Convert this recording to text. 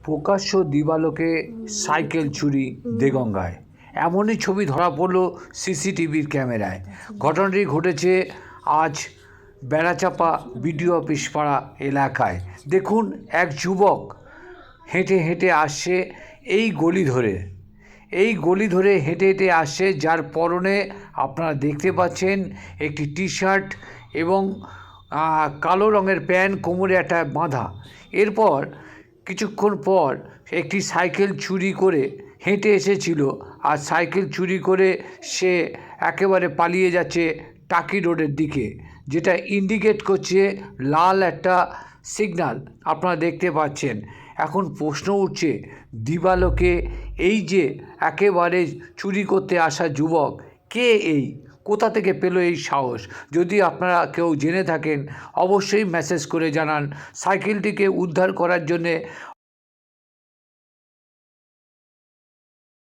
প্রকাশ্য দিবালোকে সাইকেল চুরি দেগঙ্গায়। এমনই ছবি ধরা পড়ল সিসিটিভির ক্যামেরায়। ঘটনাটি ঘটেছে আজ বেড়াচাপা বিডিও অফিস পাড়া এলাকায়। দেখুন, এক যুবক হেঁটে হেঁটে আসছে এই গলি ধরে হেঁটে হেঁটে আসছে, যার পরনে আপনারা দেখতে পাচ্ছেন একটি টি শার্ট এবং কালো রঙের প্যান্ট, কোমরে একটা বাঁধা। এরপর কিছুক্ষণ পর একটি সাইকেল চুরি করে হেঁটে এসেছিল, আর সাইকেল চুরি করে সে একেবারে পালিয়ে যাচ্ছে টাকি রোডের দিকে, যেটা ইন্ডিকেট করছে লাল একটা সিগন্যাল আপনারা দেখতে পাচ্ছেন। এখন প্রশ্ন উঠছে, দিবালোকে এই যে একেবারে চুরি করতে আসা যুবক কে, কোথা থেকে পেল এই সাহস? যদি আপনারা কেউ জেনে থাকেন অবশ্যই মেসেজ করে জানান। সাইকেলটিকে উদ্ধার করার জন্যে